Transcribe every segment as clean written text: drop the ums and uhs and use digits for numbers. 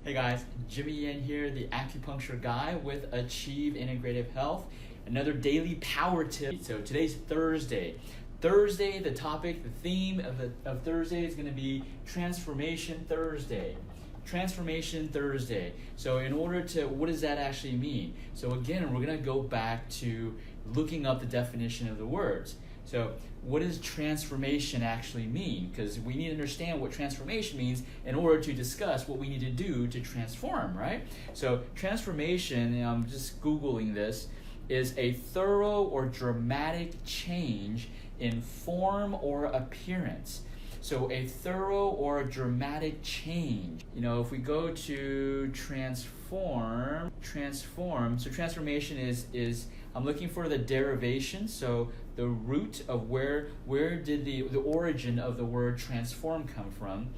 Hey guys, Jimmy Yin here, the acupuncture guy with Achieve Integrative Health. Another daily power tip. So today's Thursday. Thursday, the topic, the theme of Thursday is going to be Transformation Thursday. Transformation Thursday. So in order to, what does that actually mean? So again, we're going to go back to looking up the definition of the words. So what does transformation actually mean? Because we need to understand what transformation means in order to discuss what we need to do to transform, right? So transformation, and I'm just Googling this, is a thorough or dramatic change in form or appearance. So a thorough or dramatic change. You know, if we go to transform, so transformation is I'm looking for the derivation, so the root of where did the origin of the word transform come from.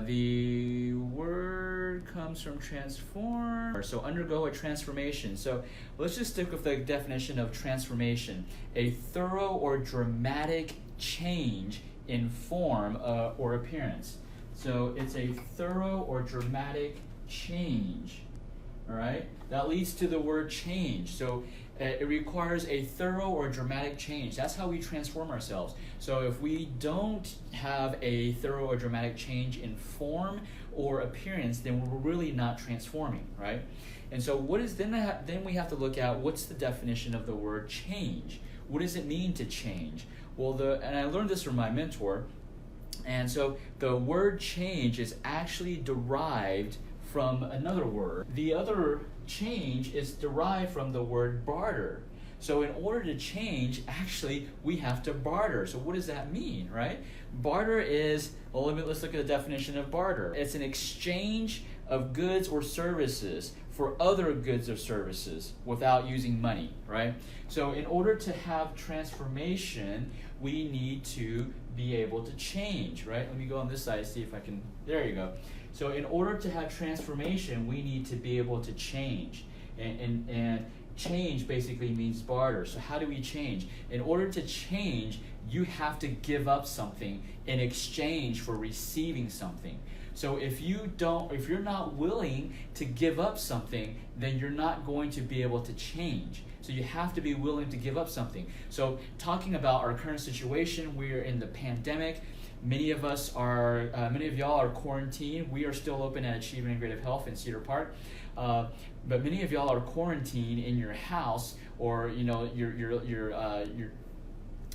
The word comes from transform, so undergo a transformation. So let's just stick with the definition of transformation: a thorough or dramatic change in form or appearance. So it's a thorough or dramatic change. All right, that leads to the word change. So it requires a thorough or dramatic change. That's how we transform ourselves. So if we don't have a thorough or dramatic change in form or appearance, then we're really not transforming, right? And so what is then we have to look at what's the definition of the word change. What does it mean to change? Well, and I learned this from my mentor. And so the word change is actually derived from another word. The other change is derived from the word barter. So in order to change, actually, we have to barter. So what does that mean, right? Barter is, well, let's look at the definition of barter. It's an exchange of goods or services for other goods or services without using money, right? So in order to have transformation, we need to be able to change, right? Let me go on this side, see if I can, there you go. So in order to have transformation, we need to be able to change. And change basically means barter. So how do we change? In order to change, you have to give up something in exchange for receiving something. So if you're not willing to give up something, then you're not going to be able to change. So you have to be willing to give up something. So talking about our current situation, we're in the pandemic. Many of y'all are quarantined. We are still open at Achieve Integrative Health in Cedar Park. But many of y'all are quarantined in your house, or you're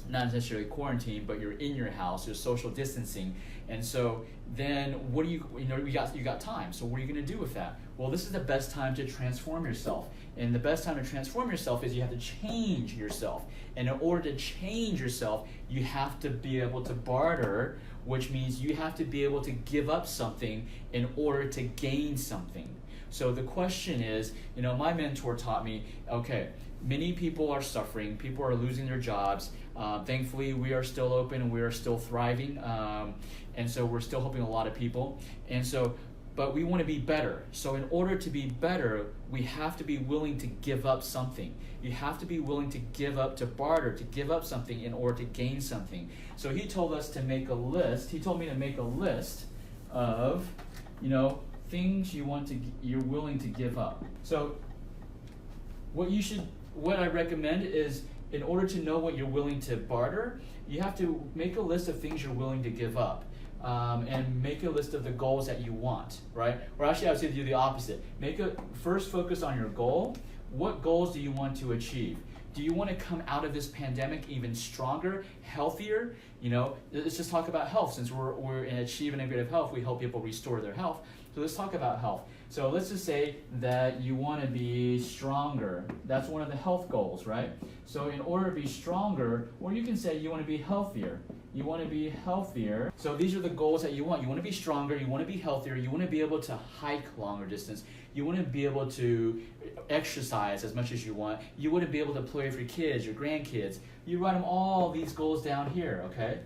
not necessarily quarantined, but you're in your house. You're social distancing, and so then what do you got time. So what are you going to do with that? Well, this is the best time to transform yourself, and the best time to transform yourself is you have to change yourself. And in order to change yourself, you have to be able to barter, which means you have to be able to give up something in order to gain something. So the question is, my mentor taught me, okay, many people are suffering, people are losing their jobs. Thankfully, we are still open and we are still thriving. And so we're still helping a lot of people. But we want to be better. So in order to be better, we have to be willing to give up something. You have to be willing to give up, to barter, to give up something in order to gain something. So he told us to make a list. He told me to make a list of, things you're willing to give up. So what I recommend is, in order to know what you're willing to barter, you have to make a list of things you're willing to give up. And make a list of the goals that you want, right? Or actually, I would say do the opposite. First focus on your goal. What goals do you want to achieve? Do you want to come out of this pandemic even stronger, healthier? Let's just talk about health. Since we're in Achieve Integrative Health, we help people restore their health. So let's talk about health. So let's just say that you want to be stronger. That's one of the health goals, right? So in order to be stronger, or you can say you want to be healthier. You want to be healthier. So these are the goals that you want. You want to be stronger. You want to be healthier. You want to be able to hike longer distance. You want to be able to exercise as much as you want. You want to be able to play with your kids, your grandkids. You write them all these goals down here, okay?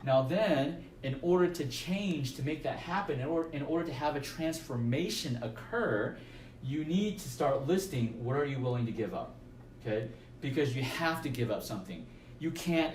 Now then, in order to change, to make that happen, in order to have a transformation occur, you need to start listing what are you willing to give up, okay? Because you have to give up something. you can't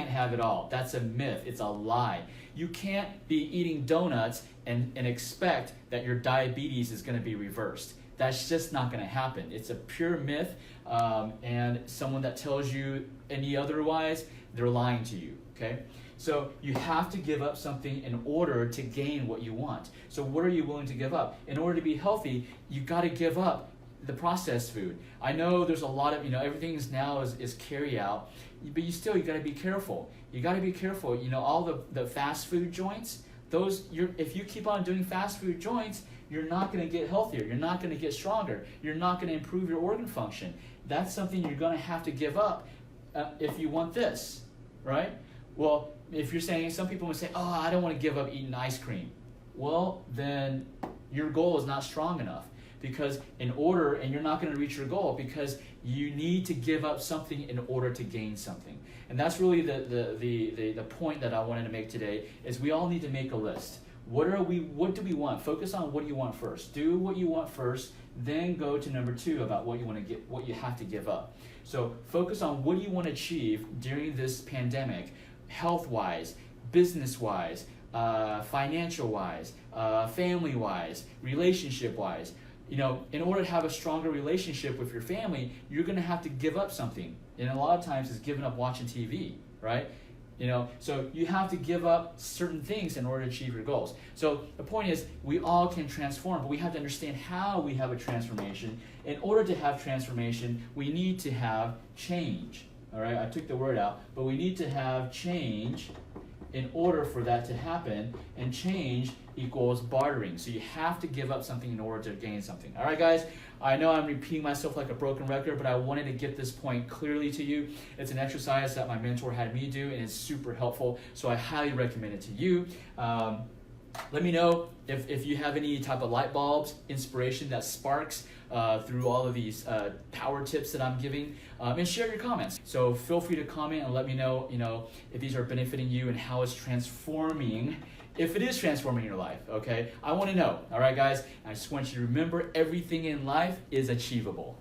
have it all. That's a myth. It's a lie. You can't be eating donuts and expect that your diabetes is going to be reversed. That's just not going to happen. It's a pure myth, and someone that tells you any otherwise, they're lying to you, okay? So you have to give up something in order to gain what you want. So what are you willing to give up? In order to be healthy, you got to give up the processed food. I know there's a lot of, everything's now is carry out, but you got to be careful. You got to be careful. All the fast food joints, if you keep on doing fast food joints, you're not going to get healthier. You're not going to get stronger. You're not going to improve your organ function. That's something you're going to have to give up if you want this, right? Well, if you're saying, some people would say, oh, I don't want to give up eating ice cream. Well, then your goal is not strong enough, because and you're not going to reach your goal because you need to give up something in order to gain something. And that's really the point that I wanted to make today, is we all need to make a list. What do we want? Focus on what you want first. Do what you want first, then go to number 2 about what you have to give up. So focus on what do you want to achieve during this pandemic, health-wise, business-wise, financial-wise, family-wise, relationship-wise. In order to have a stronger relationship with your family, you're going to have to give up something. And a lot of times it's giving up watching TV, right? So you have to give up certain things in order to achieve your goals. So the point is, we all can transform, but we have to understand how we have a transformation. In order to have transformation, we need to have change. All right, I took the word out, but we need to have change in order for that to happen, and change equals bartering. So you have to give up something in order to gain something. All right, guys, I know I'm repeating myself like a broken record, but I wanted to get this point clearly to you. It's an exercise that my mentor had me do, and it's super helpful, so I highly recommend it to you. Let me know if you have any type of light bulbs, inspiration that sparks through all of these power tips that I'm giving, and share your comments. So feel free to comment and let me know, if these are benefiting you and how it's transforming, if it is transforming your life, okay? I want to know, all right, guys? I just want you to remember, everything in life is achievable.